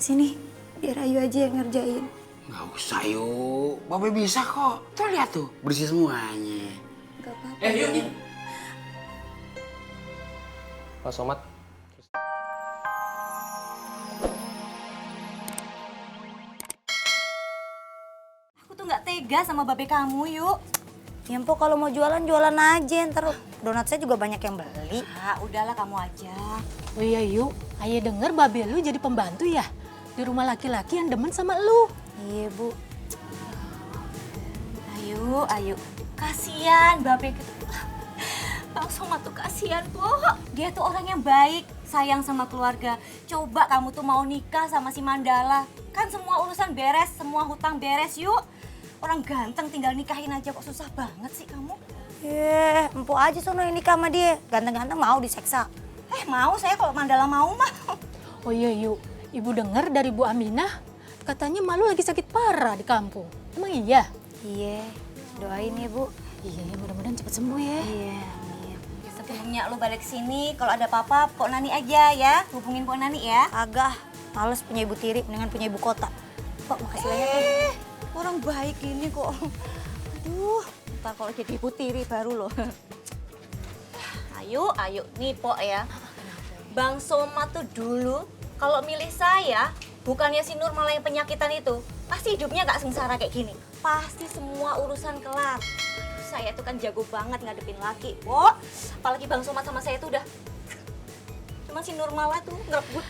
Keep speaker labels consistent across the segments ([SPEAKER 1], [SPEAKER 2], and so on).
[SPEAKER 1] Sini, biar Ayu aja yang ngerjain.
[SPEAKER 2] Nggak usah yuk, Babe bisa kok. Tuh lihat tuh, bersih semuanya.
[SPEAKER 1] Gak apa-apa.
[SPEAKER 2] Yuk nih.
[SPEAKER 3] Pak Somad.
[SPEAKER 4] Aku tuh nggak tega sama babe kamu, yuk.
[SPEAKER 1] Ya Mpok, kalau mau jualan, jualan aja. Ntar donat saya juga banyak yang beli.
[SPEAKER 4] Ah, udahlah kamu aja.
[SPEAKER 5] Oh iya yuk, ayah denger babe lu jadi pembantu ya? Di rumah laki-laki yang demen sama lu.
[SPEAKER 1] Iya, Bu.
[SPEAKER 4] Ayo. Kasian babe gitu. Bang Somad tuh kasian, Pok. Dia tuh orang yang baik, sayang sama keluarga. Coba kamu tuh mau nikah sama si Mandala. Kan semua urusan beres, semua hutang beres, yuk. Orang ganteng tinggal nikahin aja kok susah banget sih kamu.
[SPEAKER 1] Mpok aja sono yang nikah sama dia. Ganteng-ganteng mau diseksa.
[SPEAKER 4] Mau saya kalau Mandala mau mah.
[SPEAKER 5] Oh iya yuk, ibu denger dari Bu Aminah, katanya malu lagi sakit parah di kampung. Emang iya?
[SPEAKER 1] Iya, doain ya, Bu.
[SPEAKER 5] Iya, mudah-mudahan cepet sembuh ya.
[SPEAKER 1] Iya, amin.
[SPEAKER 4] Sebelumnya lu balik sini, kalau ada apa-apa Pok Nani aja ya. Hubungin Pok Nani ya.
[SPEAKER 1] Agak, males punya ibu tiri, mendingan punya ibu kota. Pok, makasih banyak ya.
[SPEAKER 4] Orang baik ini kok. Aduh, ntar kalau jadi ibu tiri baru loh. Ayo, nih Pok ya. Bang Somad tuh dulu kalau milih saya, bukannya si Nur malah yang penyakitan itu, pasti hidupnya gak sengsara kayak gini. Pasti semua urusan kelar. Aduh, saya tuh kan jago banget ngadepin laki, Pok. Apalagi Bang Somad sama saya tuh udah... Cuma si Nur malah tuh ngerebut.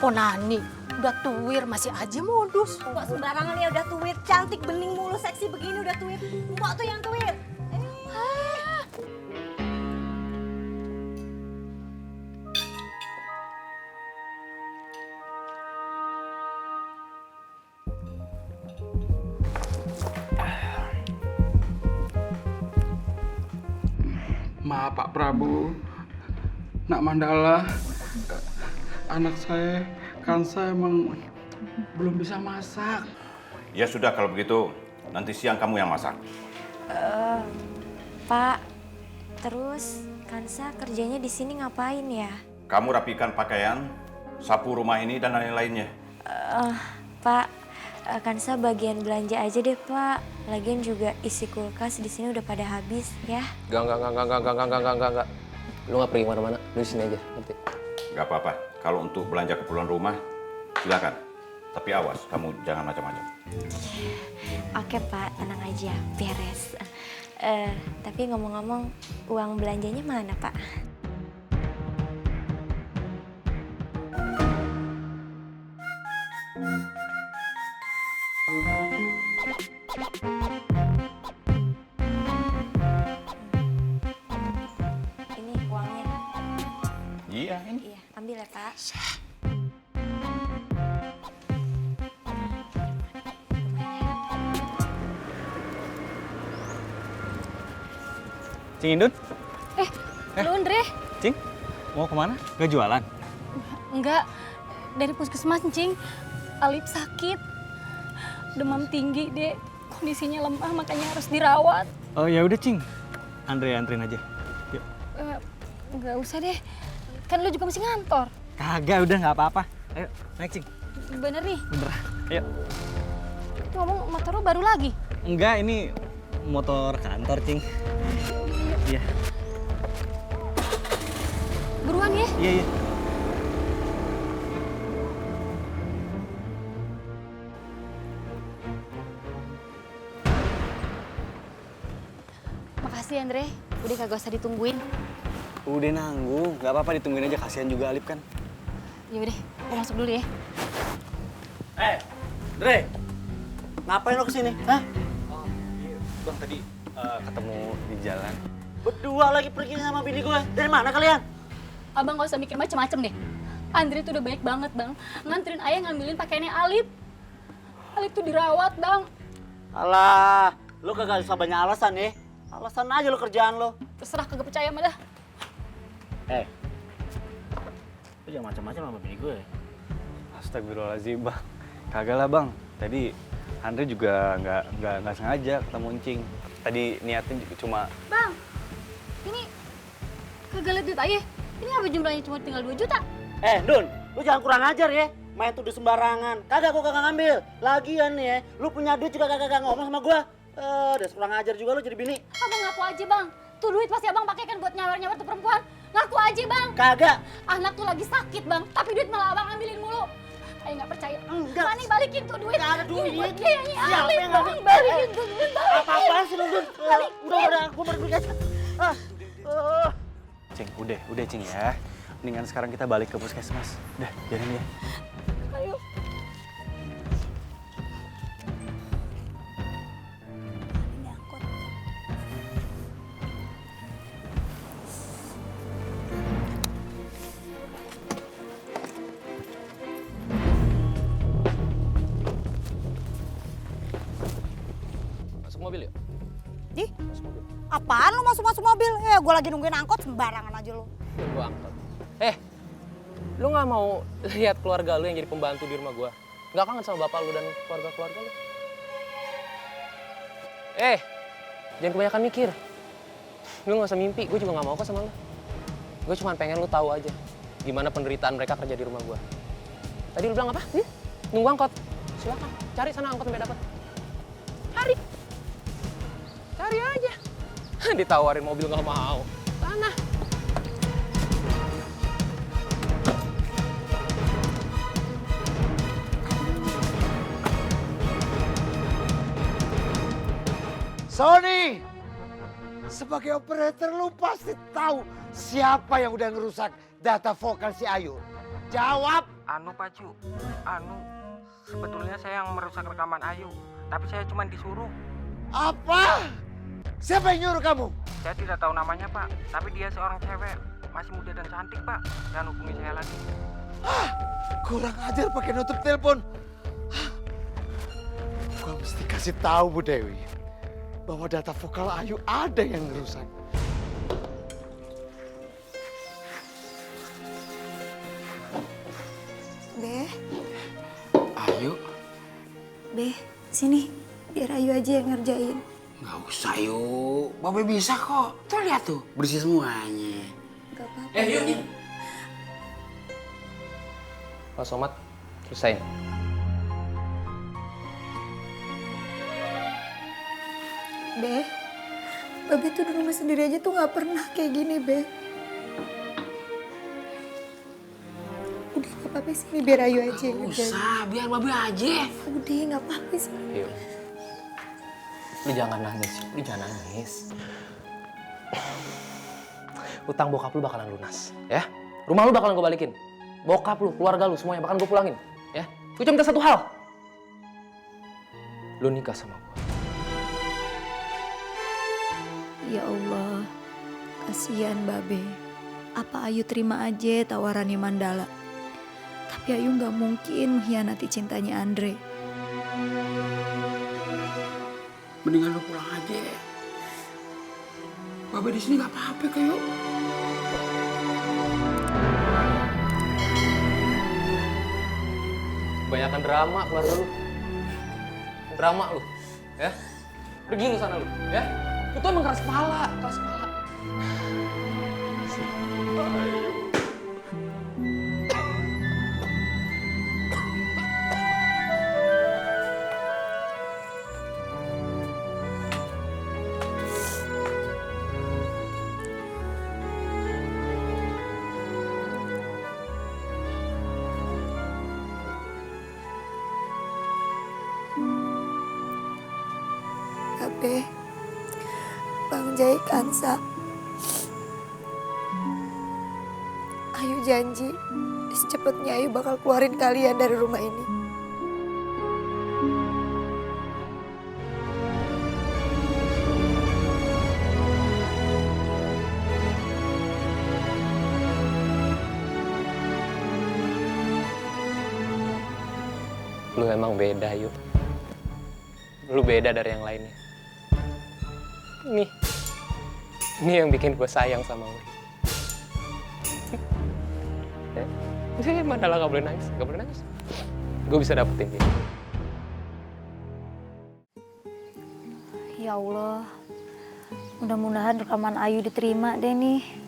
[SPEAKER 5] Ponani, udah tuwir masih aja modus.
[SPEAKER 4] Mbak sembarangan ya udah tuwir, cantik bening mulu seksi begini udah tuwir. Mbak tuh yang tuwir.
[SPEAKER 2] Maaf Pak Prabu, Nak Mandala, anak saya Kansa emang belum bisa masak.
[SPEAKER 6] Ya sudah kalau begitu, nanti siang kamu yang masak.
[SPEAKER 7] Pak, terus Kansa kerjanya di sini ngapain ya?
[SPEAKER 6] Kamu rapikan pakaian, sapu rumah ini dan lain-lainnya.
[SPEAKER 7] Pak, Kansa bagian belanja aja deh Pak. Lagian juga isi kulkas di sini udah pada habis ya.
[SPEAKER 3] Enggak. Lu nggak pergi kemana-mana, lu di sini aja, ngerti?
[SPEAKER 6] Gak apa-apa, kalau untuk belanja keperluan rumah, silakan. Tapi awas, kamu jangan macam-macam.
[SPEAKER 7] Oke Pak, tenang aja, beres. Tapi ngomong-ngomong, uang belanjanya mana Pak? Ini uangnya.
[SPEAKER 6] Iya, ini.
[SPEAKER 7] Iya, ambil ya Pak.
[SPEAKER 8] Cing Indun,
[SPEAKER 5] Lu Andre?
[SPEAKER 8] Cing, mau kemana? Gak jualan?
[SPEAKER 5] Enggak, dari puskesmas Cing. Alip sakit, demam tinggi deh. Kondisinya lemah makanya harus dirawat.
[SPEAKER 8] Oh ya udah Cing, Andre anterin aja. Yuk.
[SPEAKER 5] Enggak usah deh, kan lu juga masih ngantor.
[SPEAKER 8] Kagak, udah nggak apa-apa. Ayo, naik Cing.
[SPEAKER 5] Bener nih,
[SPEAKER 8] Bener. Ayo.
[SPEAKER 5] itu ngomong motor lu baru lagi.
[SPEAKER 8] Enggak, ini motor kantor Cing. Iya.
[SPEAKER 5] Buruan ya.
[SPEAKER 8] Iya.
[SPEAKER 5] Makasih Andre, udah kagak usah ditungguin.
[SPEAKER 8] Udah nanggung, nggak apa-apa ditungguin aja, kasihan juga Alip kan.
[SPEAKER 5] Ya udah, gua masuk dulu ya.
[SPEAKER 9] Dre, ngapain lo kesini? Hah?
[SPEAKER 8] Oh iya, Bang tadi ketemu di jalan.
[SPEAKER 9] Berdua lagi pergi sama bini gue. Dari mana kalian?
[SPEAKER 5] Abang gak usah mikir macem-macem deh. Andre tuh udah baik banget bang, nganterin ayah ngambilin pakaiannya Alip. Alip tuh dirawat bang.
[SPEAKER 9] Alah, lo kagak usah banyak alasan ya. Alasan aja lo kerjaan lo.
[SPEAKER 5] Terserah kagak percaya mah dah.
[SPEAKER 9] Lo jangan macam-macam sama bini gue.
[SPEAKER 8] Astagfirullahaladzim Bang. Kagak lah Bang, tadi Andre juga nggak sengaja ketemu Encing. Tadi niatin cuma...
[SPEAKER 5] Bang, ini kagak liat duit ayah. Ini apa jumlahnya cuma tinggal 2 juta?
[SPEAKER 9] Dun, lo jangan kurang ajar ya. main tuduh sembarangan. Kagak, gua kagak ngambil. Lagian nih ya, lu punya duit juga kagak ngomong sama gua. Udah kurang ajar juga lu jadi bini.
[SPEAKER 5] Abang ngaku aja bang, tuh duit pasti abang pakai kan buat nyawer-nyawer tuh perempuan. Ngaku aja bang.
[SPEAKER 9] Kagak.
[SPEAKER 5] Anak tuh lagi sakit bang, tapi duit malah abang ambilin mulu. Ayo nggak percaya.
[SPEAKER 9] Enggak.
[SPEAKER 5] Mani balikin tuh duit.
[SPEAKER 9] Nggak ada duit.
[SPEAKER 5] Ini buat biayanya
[SPEAKER 9] Siapa
[SPEAKER 5] Alif
[SPEAKER 9] yang
[SPEAKER 5] bang,
[SPEAKER 9] ngambil?
[SPEAKER 5] balikin tuh duit. Balikin.
[SPEAKER 9] Apa-apaan sih lu, Dun? Udah, gua berdua aja.
[SPEAKER 8] Cing, udah Cing ya. Mendingan sekarang kita balik ke puskesmas. Udah, jalan ya.
[SPEAKER 5] Ayo.
[SPEAKER 1] Ini angkot.
[SPEAKER 3] Masuk mobil yuk.
[SPEAKER 1] Di,
[SPEAKER 3] Masuk mobil.
[SPEAKER 1] apaan lu masuk-masuk mobil? Gue lagi nungguin angkot sembarangan aja lu.
[SPEAKER 3] Tunggu angkot. Lu nggak mau lihat keluarga lu yang jadi pembantu di rumah gua? Nggak kangen sama bapak lu dan keluarga-keluarga lu? Jangan kebanyakan mikir. Lu nggak usah mimpi, gue juga nggak mau kok sama lu. Gue cuma pengen lu tahu aja gimana penderitaan mereka kerja di rumah gua. Tadi lu bilang apa? Nunggu angkot. Silakan, cari sana angkot sampai dapat. Cari aja. Ditawarin mobil nggak mau. Sana.
[SPEAKER 10] Sony, sebagai operator lu pasti tahu siapa yang udah ngerusak data vokal si Ayu. Jawab.
[SPEAKER 11] Anu Pak Cu, sebetulnya saya yang merusak rekaman Ayu, tapi saya cuma disuruh.
[SPEAKER 10] Apa? Siapa yang nyuruh kamu?
[SPEAKER 11] Saya tidak tahu namanya Pak, tapi dia seorang cewek, masih muda dan cantik Pak, dan hubungi saya lagi.
[SPEAKER 10] Kurang ajar pakai nutup telepon. Gua mesti kasih tahu Bu Dewi bahwa data vokal Ayu ada yang ngerusak.
[SPEAKER 1] Be,
[SPEAKER 2] Ayo.
[SPEAKER 1] Be, sini. Biar Ayu aja yang ngerjain.
[SPEAKER 2] Nggak usah yuk, Babe bisa kok. Tuh lihat tuh, bersih semuanya.
[SPEAKER 1] Gak apa-apa.
[SPEAKER 2] Yuk.
[SPEAKER 3] Pak Somad, selesain.
[SPEAKER 1] Be, Babe tuh di rumah sendiri aja tuh gak pernah kayak gini, Be. Udah gak apa-apa sini, biar Ayu aja yang
[SPEAKER 2] Nggak
[SPEAKER 1] ngerjain.
[SPEAKER 2] usah, biar Babe aja.
[SPEAKER 1] Udah gak apa-apa sih.
[SPEAKER 3] Yuk. Lu jangan nangis, lu jangan nangis. Utang bokap lu bakalan lunas, ya. Rumah lu bakalan gue balikin. Bokap lu, keluarga lu, semuanya bakalan gue pulangin, ya. Gue cuma minta satu hal. Lu nikah sama gue.
[SPEAKER 1] Ya Allah, kasihan Babe. Apa Ayu terima aja tawarannya Mandala? Tapi Ayu gak mungkin mengkhianati cintanya Andre.
[SPEAKER 2] Mendingan lu pulang aja. Babe di sini nggak apa-apa kok yuk.
[SPEAKER 3] Kebanyakan drama keluarga lu. Drama lu, ya. Pergi lu sana lu, ya. Itu emang keras kepala, keras kepala.
[SPEAKER 1] Babe, Bang Jai Kansa. Ayu janji, secepatnya Ayu bakal keluarin kalian dari rumah ini.
[SPEAKER 3] Lu emang beda, Yuk. Lu beda dari yang lainnya. Ini yang bikin gue sayang sama lu. Mandala gak boleh nangis, gak boleh nangis. Gue bisa dapetin dia.
[SPEAKER 1] Ya Allah, mudah-mudahan rekaman Ayu diterima deh nih.